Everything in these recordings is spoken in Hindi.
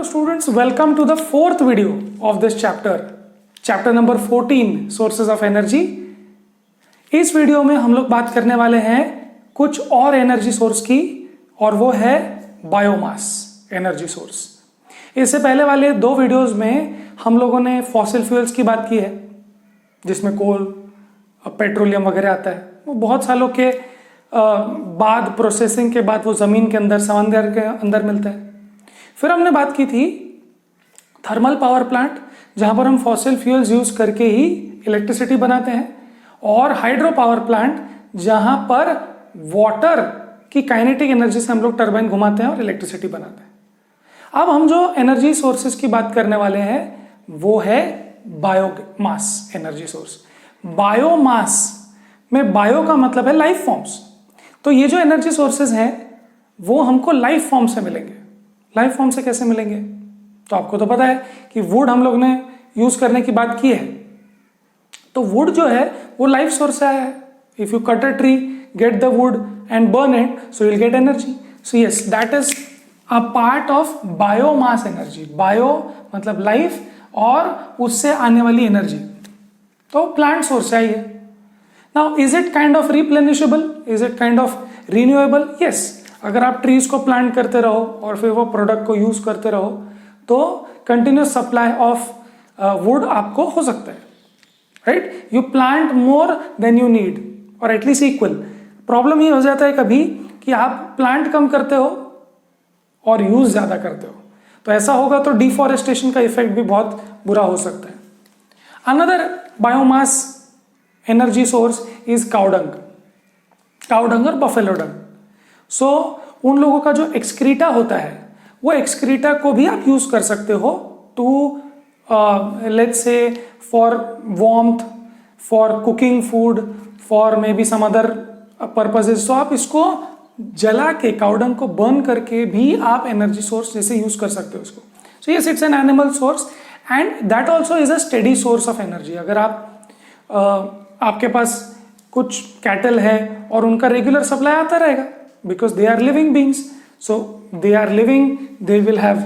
students, welcome to the fourth video of this chapter number 14 sources of energy। इस वीडियो में हम लोग बात करने वाले हैं कुछ और एनर्जी सोर्स की, और वो है बायोमास एनर्जी सोर्स। इससे पहले वाले दो वीडियोस में हम लोगों ने फॉसिल फ्यूल्स की बात की है, जिसमें कोल, पेट्रोलियम वगैरह आता है। वो बहुत सालों के बाद प्रोसेसिंग के बाद वो ज़मीन के अंदर, समंदर के अंदर मिलता है। फिर हमने बात की थी थर्मल पावर प्लांट, जहाँ पर हम फॉसिल फ्यूल्स यूज़ करके ही इलेक्ट्रिसिटी बनाते हैं, और हाइड्रो पावर प्लांट जहाँ पर वाटर की काइनेटिक एनर्जी से हम लोग टरबाइन घुमाते हैं और इलेक्ट्रिसिटी बनाते हैं। अब हम जो एनर्जी सोर्सेज की बात करने वाले हैं वो है बायोमास एनर्जी सोर्स। बायोमास में बायो का मतलब है लाइफ फॉर्म्स। तो ये जो एनर्जी सोर्सेज हैं वो हमको लाइफ फॉर्म से मिलेंगे। लाइफ फॉर्म से कैसे मिलेंगे? तो आपको तो पता है कि वुड हम लोग ने यूज करने की बात की है, तो वुड जो है वो लाइफ सोर्स से आया है। If you cut a tree, get the wood and burn it, so you will get energy. So yes, that is a part of biomass energy. Bio मतलब लाइफ, और उससे आने वाली एनर्जी तो प्लांट सोर्स है ये। Now is it kind of replenishable? Is it kind of renewable? Yes. अगर आप ट्रीज को प्लांट करते रहो और फिर वो प्रोडक्ट को यूज करते रहो तो कंटिन्यूस सप्लाई ऑफ वुड आपको हो सकता है, right? You plant more than you need, और एटलीस्ट इक्वल। प्रॉब्लम ये हो जाता है कभी कि आप प्लांट कम करते हो और यूज ज्यादा करते हो, तो ऐसा होगा तो डिफॉरेस्टेशन का इफेक्ट भी बहुत बुरा हो सकता है। Another biomass energy source is cow dung और बफेलो डंग। सो उन लोगों का जो एक्सक्रीटा होता है, वो एक्सक्रीटा को भी आप यूज कर सकते हो to let's say for warmth, for cooking food, for maybe some other purposes. तो आप इसको जला के, काउडंग को बर्न करके भी आप एनर्जी सोर्स जैसे यूज कर सकते हो इसको। So yes, it's an animal source and that also is a steady source of energy. अगर आप आपके पास कुछ कैटल है और उनका रेगुलर सप्लाई आता रहेगा, because they are living beings, so they are living, they will have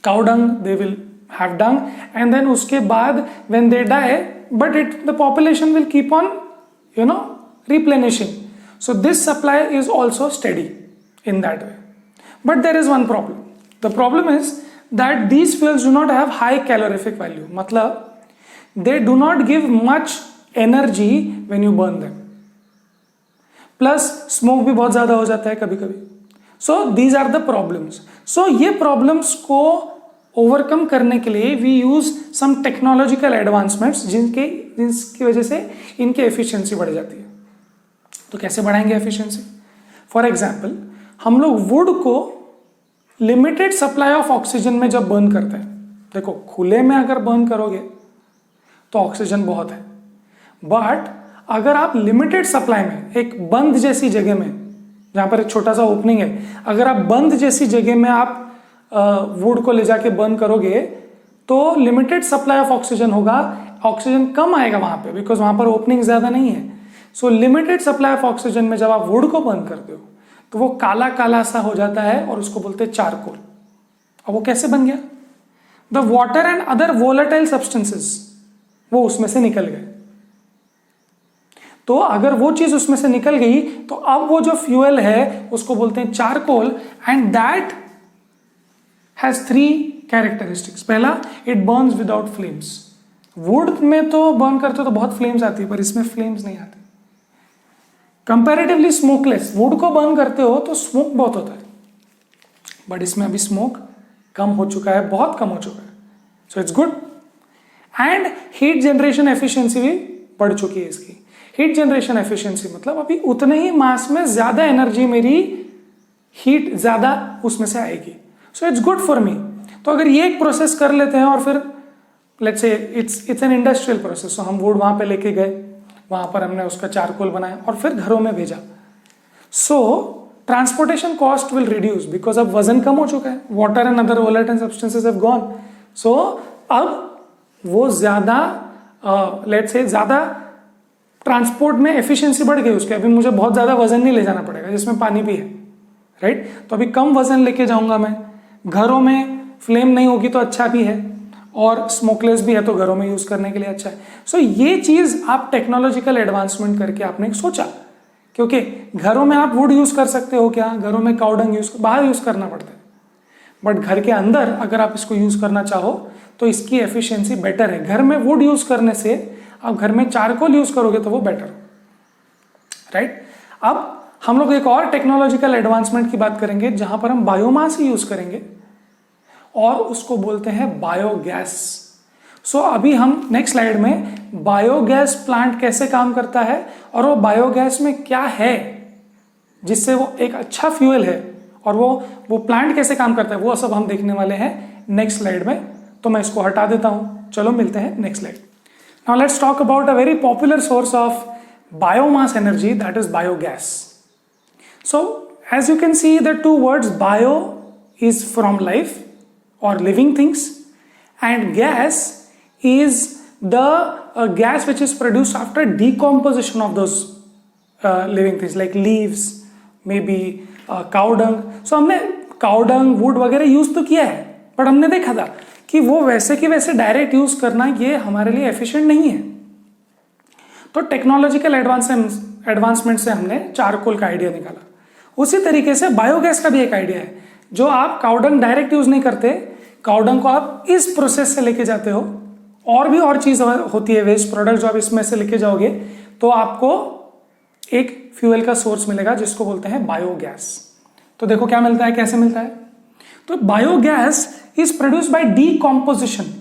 cow dung, they will have dung, and then uske baad when they die, but the population will keep on replenishing. So this supply is also steady in that way. But there is one problem. The problem is that these fuels do not have high calorific value. matlab they do not give much energy when you burn them, plus smoke भी बहुत ज्यादा हो जाता है कभी कभी। So these are the problems. So ये प्रॉब्लम्स को ओवरकम करने के लिए we use some technological advancements जिसकी वजह से इनकी एफिशिएंसी बढ़ जाती है। तो कैसे बढ़ाएंगे एफिशिएंसी? फॉर एग्जाम्पल, हम लोग वुड को लिमिटेड सप्लाई ऑफ ऑक्सीजन में जब बर्न करते हैं, देखो खुले में अगर बर्न करोगे तो ऑक्सीजन बहुत है, बट अगर आप लिमिटेड सप्लाई में एक बंद जैसी जगह में, जहां पर एक छोटा सा ओपनिंग है, अगर आप बंद जैसी जगह में आप वुड को ले जाके बर्न करोगे तो लिमिटेड सप्लाई ऑफ ऑक्सीजन होगा, ऑक्सीजन कम आएगा वहां पे, बिकॉज वहां पर ओपनिंग ज्यादा नहीं है। सो लिमिटेड सप्लाई ऑफ ऑक्सीजन में जब आप वुड को बर्न करते हो तो वो काला काला सा हो जाता है और उसको बोलते हैं चारकोल। अब वो कैसे बन गया? The water and other volatile substances वो उसमें से निकल गए। तो अगर वो चीज उसमें से निकल गई तो अब वो जो फ्यूल है उसको बोलते हैं charcoal, and that has 3 characteristics. पहला, it burns without flames. Wood में तो बर्न करते हो तो बहुत फ्लेम्स आती है, पर इसमें फ्लेम्स नहीं आती। Comparatively smokeless. वुड को बर्न करते हो तो स्मोक बहुत होता है, बट इसमें अभी स्मोक कम हो चुका है, बहुत कम हो चुका है। So it's good. And heat generation efficiency भी बढ़ चुकी है इसकी। हीट जनरेशन एफिशिएंसी मतलब अभी उतने ही मास में ज्यादा एनर्जी, मेरी हीट ज्यादा उसमें से आएगी। So it's good for me. तो अगर ये एक प्रोसेस कर लेते हैं और फिर let's say it's an industrial process, तो हम वुड वहां पे लेके गए, वहां पर हमने उसका चारकोल बनाया और फिर घरों में भेजा। So transportation cost will reduce because अब वजन कम हो चुका है, water and other volatile substances have gone. So अब वो ज्यादा लेट्स से ज्यादा ट्रांसपोर्ट में एफिशिएंसी बढ़ गई उसके। अभी मुझे बहुत ज्यादा वजन नहीं ले जाना पड़ेगा, जिसमें पानी भी है, राइट? तो अभी कम वजन लेके जाऊंगा मैं, घरों में फ्लेम नहीं होगी तो अच्छा भी है, और स्मोकलेस भी है तो घरों में यूज करने के लिए अच्छा है। सो ये चीज आप टेक्नोलॉजिकल एडवांसमेंट करके आपने सोचा, क्योंकि घरों में आप वुड यूज कर सकते हो क्या, घरों में काउ डंग बाहर यूज करना पड़ता है, बट घर के अंदर अगर आप इसको यूज करना चाहो तो इसकी एफिशिएंसी बेटर है। घर में वुड यूज करने से आप घर में चारकोल यूज करोगे तो वो बेटर हो, राइट। अब हम लोग एक और टेक्नोलॉजिकल एडवांसमेंट की बात करेंगे जहां पर हम बायोमास ही यूज करेंगे, और उसको बोलते हैं बायोगैस। सो अभी हम नेक्स्ट स्लाइड में बायोगैस प्लांट कैसे काम करता है और वो बायोगैस में क्या है जिससे वो एक अच्छा फ्यूल है, और वो प्लांट कैसे काम करता है, वो सब हम देखने वाले हैं नेक्स्ट स्लाइड में। तो मैं इसको हटा देता हूं, चलो मिलते हैं next slide. Now let's talk about a very popular source of biomass energy, that is biogas. So as you can see the two words bio is from life or living things, and gas is the gas which is produced after decomposition of those living things like leaves, maybe cow dung. So हमने cow dung, wood वगैरह यूज तो किया है, पर हमने देखा था कि वो वैसे की वैसे डायरेक्ट यूज करना ये हमारे लिए एफिशिएंट नहीं है। तो टेक्नोलॉजिकल एडवांसमेंट से हमने चारकोल का आइडिया निकाला। उसी तरीके से बायोगैस का भी एक आइडिया है, जो आप काउ डंग डायरेक्ट यूज नहीं करते, काउ डंग को आप इस प्रोसेस से लेके जाते हो, और भी और चीज होती है वेस्ट प्रोडक्ट जो आप इसमें से लेके जाओगे, तो आपको एक फ्यूल का सोर्स मिलेगा जिसको बोलते हैं बायोगैस। तो देखो क्या मिलता है, कैसे मिलता है। तो biogas is produce by decomposition.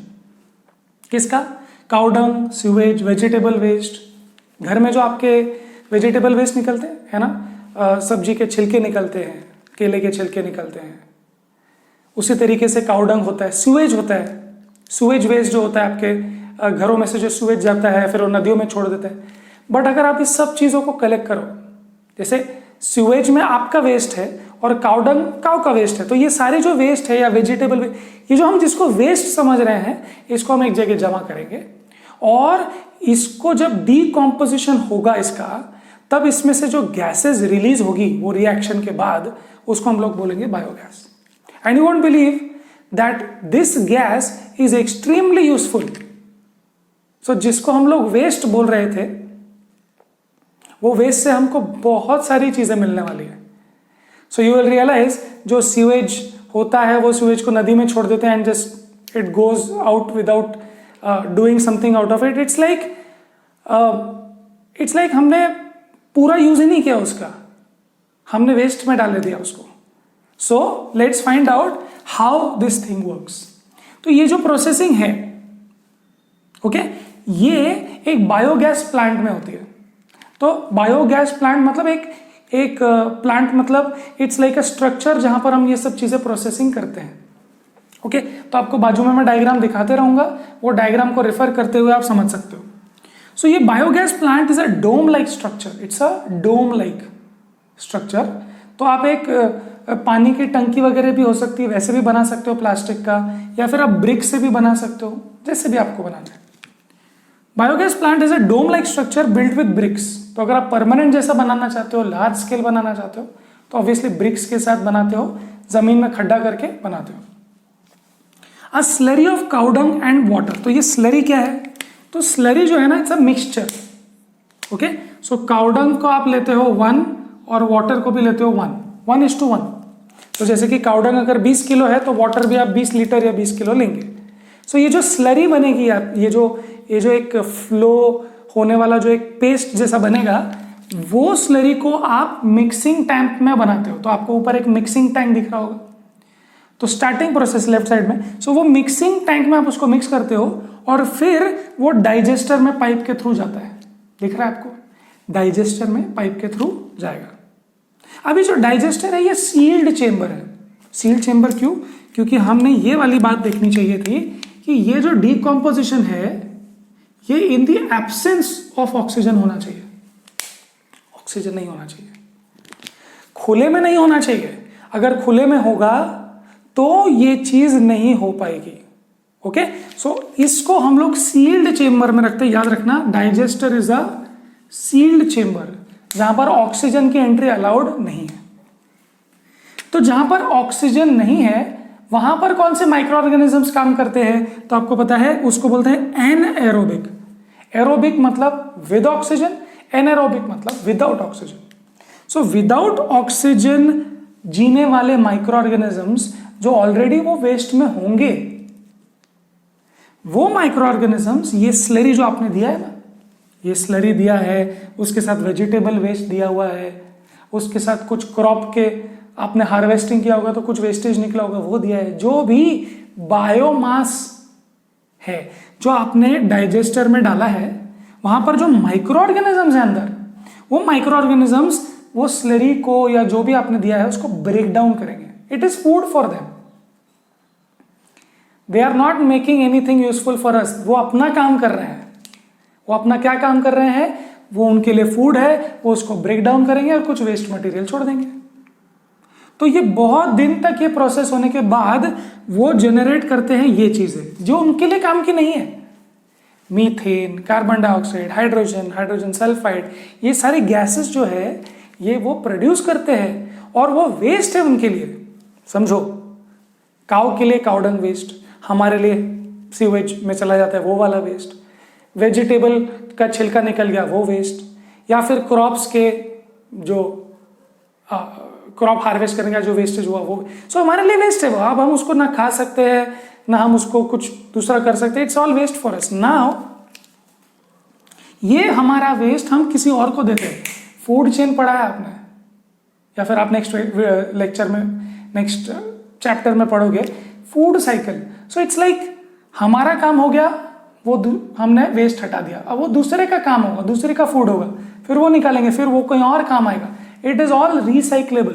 किसका? Cow dung, sewage, vegetable waste. घर में जो आपके वेजिटेबल वेस्ट निकलते हैं, है ना, सब्जी के छिलके निकलते हैं, केले के छिलके निकलते हैं, उसी तरीके से काउ डंग होता है, सीवेज होता है, सीवेज वेस्ट जो होता है आपके घरों में से जो सीवेज जाता है फिर वो नदियों में छोड़ देता है। बट अगर आप इस सब चीजों को कलेक्ट करो, जैसे सीवेज में आपका वेस्ट है और काउ डंग काउ का वेस्ट है, तो ये सारे जो वेस्ट है या वेजिटेबल वेस्ट, ये जो हम जिसको वेस्ट समझ रहे हैं, इसको हम एक जगह जमा करेंगे, और इसको जब डीकॉम्पोजिशन होगा इसका, तब इसमें से जो गैसेस रिलीज होगी वो रिएक्शन के बाद, उसको हम लोग बोलेंगे biogas. And you won't believe that this gas is extremely useful. So जिसको हम लोग वेस्ट बोल रहे थे, वो वेस्ट से हमको बहुत सारी चीजें मिलने वाली है। सो यू विल रियलाइज जो सीवेज होता है वो सीवेज को नदी में छोड़ देते हैं and just it goes out without doing something out of it. It's like हमने पूरा यूज ही नहीं किया उसका, हमने वेस्ट में डाल दिया उसको। So let's find out how this thing works. तो ये जो प्रोसेसिंग है, ओके, ये एक बायोगैस प्लांट में होती है। तो बायोगैस प्लांट मतलब एक प्लांट मतलब इट्स लाइक अ स्ट्रक्चर जहां पर हम ये सब चीजें प्रोसेसिंग करते हैं। ओके, तो आपको बाजू में मैं डायग्राम दिखाते रहूंगा, वो डायग्राम को रेफर करते हुए आप समझ सकते हो। सो ये biogas plant is a dome like structure, it's a dome like structure. तो आप एक पानी की टंकी वगैरह भी हो सकती है, वैसे भी बना सकते हो प्लास्टिक का, या फिर आप ब्रिक से भी बना सकते हो, जैसे भी आपको बनाना है। Biogas plant is a dome like structure built with bricks. तो अगर आप परमानेंट जैसा बनाना चाहते हो, लार्ज स्केल बनाना चाहते हो, तो ऑब्वियसली ब्रिक्स के साथ बनाते हो, जमीन में खड्डा करके बनाते हो। A slurry of cow dung and water. तो ये स्लरी क्या है? तो स्लरी जो है ना, it's a mixture. Okay, so cow dung को आप लेते हो 1 और वाटर को भी लेते हो 1:1। तो जैसे कि काउ डंग अगर 20 किलो है तो वाटर भी आप 20 लीटर या 20 किलो लेंगे। सो ये जो स्लरी बनेगी आप, ये जो एक फ्लो होने वाला जो एक पेस्ट जैसा बनेगा, वो स्लरी को आप मिक्सिंग टैंक में बनाते हो। तो आपको ऊपर एक मिक्सिंग टैंक दिख रहा होगा, तो स्टार्टिंग प्रोसेस लेफ्ट साइड में। सो वो मिक्सिंग टैंक में आप उसको मिक्स करते हो और फिर वो डाइजेस्टर में पाइप के थ्रू जाता है। दिख रहा है आपको? डाइजेस्टर में पाइप के थ्रू जाएगा। अभी जो डाइजेस्टर है ये सील्ड चेंबर है। सील्ड चेंबर क्यों? क्योंकि हमने ये वाली बात देखनी चाहिए थी कि ये जो डीकॉम्पोजिशन है ये in the absence of oxygen होना चाहिए, ऑक्सीजन नहीं होना चाहिए, खुले में नहीं होना चाहिए। अगर खुले में होगा तो ये चीज नहीं हो पाएगी। ओके, सो इसको हम लोग सील्ड चेंबर में रखते हैं। याद रखना, digester is a sealed chamber, जहां पर ऑक्सीजन की एंट्री अलाउड नहीं है। तो जहां पर ऑक्सीजन नहीं है वहां पर कौन से माइक्रो ऑर्गेनिजम्स काम करते हैं? तो आपको पता है उसको बोलते हैं एनएरोबिक। एरोबिक मतलब विद ऑक्सीजन, एनएरोबिक मतलब without oxygen. So without oxygen जीने वाले माइक्रो ऑर्गेनिजम्स जो ऑलरेडी वो वेस्ट में होंगे, वो माइक्रो ऑर्गेनिजम्स, ये स्लरी जो आपने दिया है ना, ये स्लरी दिया है, उसके साथ वेजिटेबल वेस्ट दिया हुआ है, उसके साथ कुछ क्रॉप के आपने हार्वेस्टिंग किया होगा तो कुछ वेस्टेज निकला होगा वो दिया है, जो भी बायोमास है जो आपने डाइजेस्टर में डाला है, वहां पर जो माइक्रो ऑर्गेनिजम्स है अंदर, वो माइक्रो ऑर्गेनिजम्स वो स्लरी को या जो भी आपने दिया है उसको ब्रेक डाउन करेंगे। It is food for them, they are not making anything useful for us. वो अपना काम कर रहे हैं। वो अपना क्या काम कर रहे हैं? वो उनके लिए फूड है, वो उसको ब्रेक डाउन करेंगे और कुछ वेस्ट मटेरियल छोड़ देंगे। तो ये बहुत दिन तक ये प्रोसेस होने के बाद वो जनरेट करते हैं ये चीजें जो उनके लिए काम की नहीं है। Methane, carbon dioxide, hydrogen, hydrogen sulphide, ये सारी गैसेस जो है ये वो प्रोड्यूस करते हैं और वो वेस्ट है उनके लिए। समझो, काऊ के लिए काउडंग वेस्ट, हमारे लिए सीवेज में चला जाता है वो वाला वेस्ट, वेजिटेबल का छिलका निकल गया वो वेस्ट, या फिर क्रॉप्स के जो क्रॉप हार्वेस्ट करने का जो वेस्टेज हुआ वो, सो हमारे लिए वेस्ट है वो। अब हम उसको ना खा सकते हैं ना हम उसको कुछ दूसरा कर सकते हैं। It's all waste for us. Now ये हमारा वेस्ट हम किसी और को देते हैं। फूड चेन पढ़ा है आपने, या फिर आप नेक्स्ट लेक्चर में, नेक्स्ट चैप्टर में पढ़ोगे food cycle. So it's like हमारा काम हो गया, वो हमने वेस्ट हटा दिया, अब वो दूसरे का काम होगा, दूसरे का फूड होगा, फिर वो निकालेंगे, फिर वो कहीं और काम आएगा। It is all recyclable.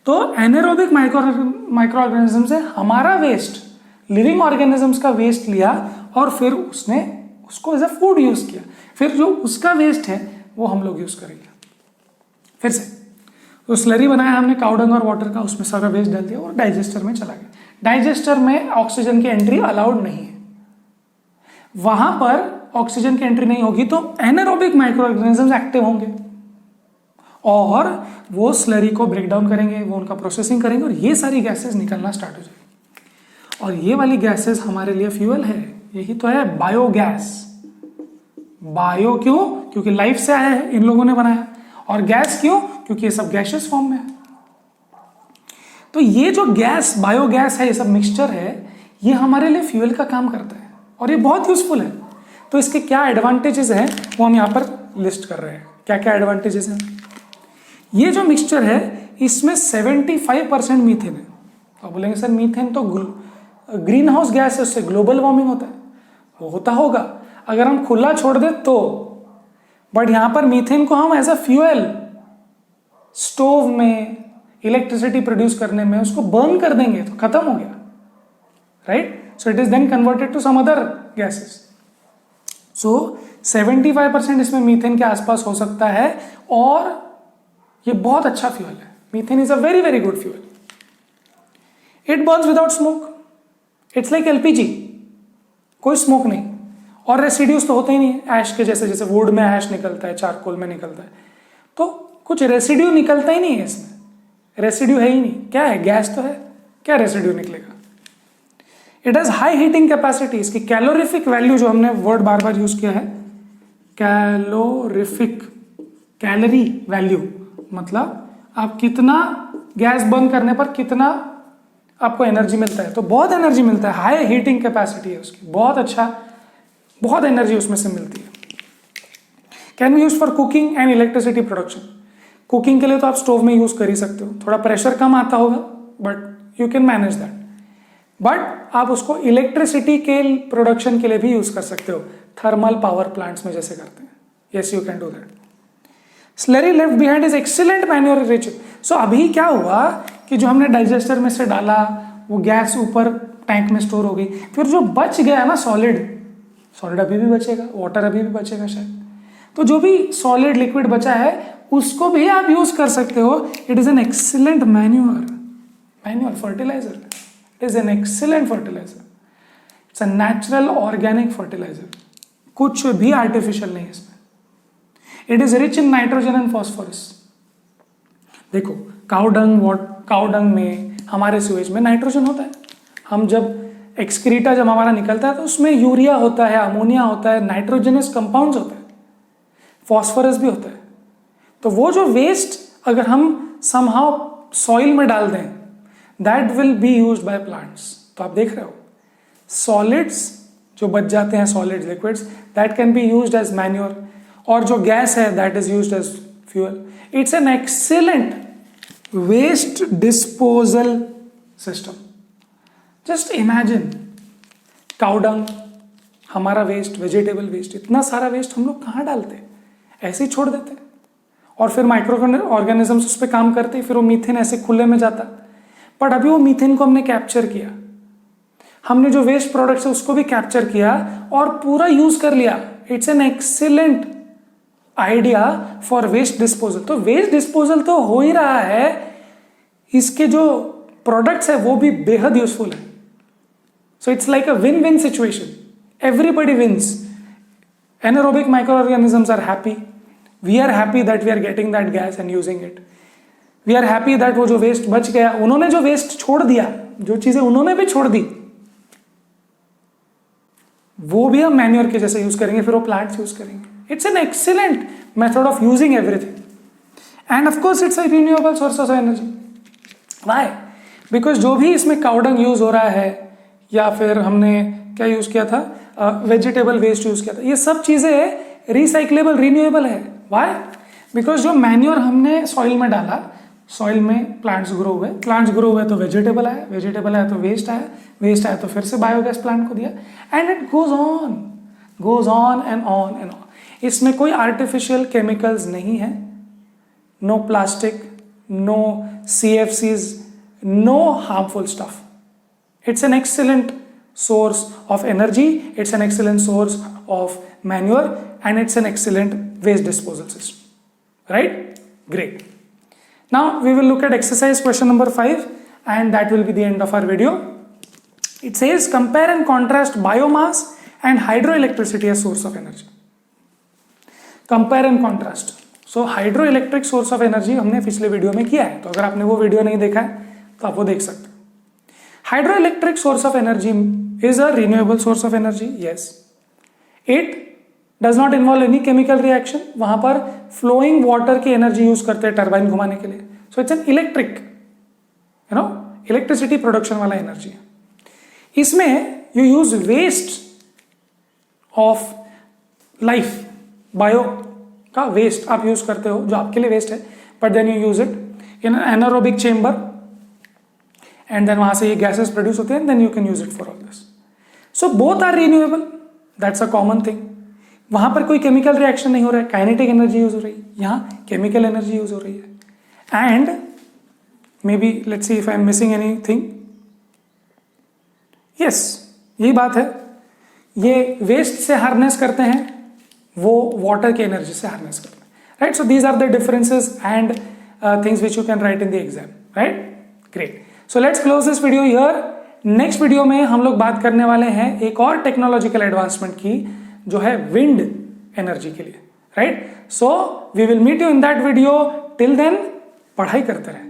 तो एनारोबिक माइक्रो ऑर्गेनिज्म से हमारा वेस्ट, लिविंग ऑर्गेनिजम्स का वेस्ट लिया और फिर उसने उसको एज अ फूड यूज किया, फिर जो उसका वेस्ट है वो हम लोग यूज करेंगे। फिर से तो स्लरी बनाया हमने काउडंग और वाटर का, उसमें सारा वेस्ट डाल दिया और डाइजेस्टर में चला गया। डाइजेस्टर में ऑक्सीजन की एंट्री अलाउड नहीं है, वहां पर ऑक्सीजन की एंट्री नहीं होगी तो एनारोबिक माइक्रो ऑर्गेनिजम्स एक्टिव होंगे और वो स्लरी को ब्रेक डाउन करेंगे, वो उनका प्रोसेसिंग करेंगे और ये सारी गैसेस निकलना स्टार्ट हो जाएगी। और ये वाली गैसेस हमारे लिए फ्यूल है, यही तो है बायोगैस। बायो क्यों? क्योंकि लाइफ से आया है, इन लोगों ने बनाया। और गैस क्यों? क्योंकि ये सब गैसियस फॉर्म में है। तो ये जो गैस, बायोगैस है, ये सब मिक्सचर है, ये हमारे लिए फ्यूल का काम करता है और ये बहुत यूजफुल है। तो इसके क्या एडवांटेजेस हैं वो हम यहाँ पर लिस्ट कर रहे हैं। क्या क्या एडवांटेजेस हैं? ये जो मिक्सचर है इसमें 75% मीथेन है। तो बोलेंगे सर मीथेन तो ग्रीन हाउस गैस है, उससे ग्लोबल वार्मिंग होता है। वो होता होगा अगर हम खुला छोड़ दे तो, बट यहां पर मीथेन को हम एज अ फ्यूल स्टोव में इलेक्ट्रिसिटी प्रोड्यूस करने में उसको बर्न कर देंगे तो खत्म हो गया, right? So it is then converted to some other gases. So 75% इसमें मीथेन के आसपास हो सकता है और ये बहुत अच्छा फ्यूल है। Methane is a very very good fuel. It burns without smoke, it's like LPG, कोई स्मोक नहीं और रेसिड्यूज तो होते ही नहीं है ऐश के जैसे। जैसे वुड में ऐश निकलता है, चारकोल में निकलता है, तो कुछ रेसिड्यू निकलता ही नहीं है इसमें। रेसिड्यू है ही नहीं, क्या है? गैस तो है, क्या रेसिड्यू निकलेगा? It has high heating capacity. इसकी कैलोरीफिक वैल्यू, जो हमने वर्ड बार बार यूज किया है, कैलोरीफिक, कैलोरी वैल्यू मतलब आप कितना गैस बर्न करने पर कितना आपको एनर्जी मिलता है। तो बहुत एनर्जी मिलता है, हाई हीटिंग कैपेसिटी है उसकी, बहुत अच्छा, बहुत एनर्जी उसमें से मिलती है। Can be use for cooking and electricity production. Cooking के लिए तो आप स्टोव में यूज कर ही सकते हो, थोड़ा प्रेशर कम आता होगा but you can manage that. But आप उसको इलेक्ट्रिसिटी के प्रोडक्शन के लिए भी यूज कर सकते हो, थर्मल पावर प्लांट्स में जैसे करते हैं। Yes, you can do that. Slurry left behind is excellent manure rich. So अभी क्या हुआ कि जो हमने डाइजेस्टर में से डाला वो गैस ऊपर टैंक में स्टोर हो गई, फिर जो बच गया ना सॉलिड अभी भी बचेगा, वाटर अभी भी बचेगा शायद, तो जो भी सॉलिड लिक्विड बचा है उसको भी आप यूज कर सकते हो। It is an excellent manure fertilizer. It is an excellent fertilizer. It's a natural organic fertilizer, कुछ भी आर्टिफिशियल नहीं है इसमें। It is rich in nitrogen and phosphorus. देखो काउडंग में हमारे सीवेज में नाइट्रोजन होता है। हम जब एक्सक्रीटा जब हमारा निकलता है तो उसमें यूरिया होता है, अमोनिया होता है, नाइट्रोजनस कंपाउंड्स होता है, फॉस्फोरस भी होता है। तो वो जो वेस्ट अगर हम समहाउ सॉइल में डाल दें, that will be used by plants. तो आप देख रहे हो सॉलिड्स जो बच जाते हैं, solids liquids, that can be used as manure, और जो गैस है that is used as fuel. It's an excellent waste disposal system. Just imagine cow dung, हमारा वेस्ट, वेजिटेबल वेस्ट, इतना सारा वेस्ट हम लोग कहाँ डालते हैं? ऐसे ही छोड़ देते हैं, और फिर माइक्रो ऑर्गेनिजम्स उस पर काम करते, फिर वो मीथेन ऐसे खुले में जाता। बट अभी वो मीथेन को हमने कैप्चर किया, हमने जो वेस्ट प्रोडक्ट्स है उसको भी कैप्चर किया और पूरा यूज कर लिया। It's an excellent idea for waste disposal. तो वेस्ट डिस्पोजल तो हो ही रहा है, इसके जो प्रोडक्ट्स है वो भी बेहद यूजफुल है। So it's like a win win situation, everybody wins. Anaerobic microorganisms are happy, we are happy that we are getting that gas and using it, we are happy that वो जो वेस्ट बच गया, उन्होंने जो वेस्ट छोड़ दिया, जो चीजें उन्होंने भी छोड़ दी, वो भी हम मैन्योर के जैसे यूज करेंगे, फिर वो प्लांट्स यूज करेंगे। It's an excellent method of using everything end of course it's a renewable source of energy. Why? Because जो भी इसमें काउडंग यूज हो रहा है या फिर हमने क्या यूज किया था, वेजिटेबल वेस्ट यूज किया था, ये सब चीजें रिसाइक्लेबल रिन्यूएबल है। व्हाई? बिकॉज जो मैन्योर हमने सॉइल में डाला, सॉइल में प्लांट्स ग्रो हुए, प्लांट्स ग्रो हुए तो वेजिटेबल आया, वेजिटेबल आया तो वेस्ट आया, वेस्ट आया तो फिर से बायोगैस प्लांट को दिया, and it goes on and on and on. इसमें कोई आर्टिफिशियल केमिकल्स नहीं है, no plastic, no CFCs, no harmful stuff. It's an excellent source of energy, it's an excellent source of manure, and it's an excellent waste disposal system. Right? Great. Now we will look at exercise question number 5, and that will be the end of our video. It says compare and contrast biomass and hydroelectricity as source of energy. Compare and contrast. So hydroelectric source of energy हमने पिछले वीडियो में किया है, तो अगर आपने वो वीडियो नहीं देखा है तो आप वो देख सकते हैं। Hydroelectric source of energy is a renewable source of energy. Yes, it does not involve any chemical reaction. वहां पर flowing water की energy use करते हैं टर्बाइन घुमाने के लिए. So it's an electric, electricity production वाला energy. इसमें you use waste of life, bio का waste आप use करते हो जो आपके लिए waste है, but then you use it in an anaerobic chamber. And then वहां से ये gases produce होते हैं, then you can use it for all this. So both are renewable. That's a common thing. वहां पर कोई chemical reaction नहीं हो रहा है, kinetic energy use हो रही है, यहाँ chemical energy use हो रही है. And maybe let's see if I'm missing anything. Yes, यही बात है. ये waste से harness करते हैं, वो water की energy से harness करते हैं. Right? So these are the differences and things which you can write in the exam. Right? Great. So let's close this video here. Next video में हम लोग बात करने वाले हैं एक और टेक्नोलॉजिकल एडवांसमेंट की, जो है विंड एनर्जी के लिए, right? So we will meet you in that video. Till then पढ़ाई करते रहें.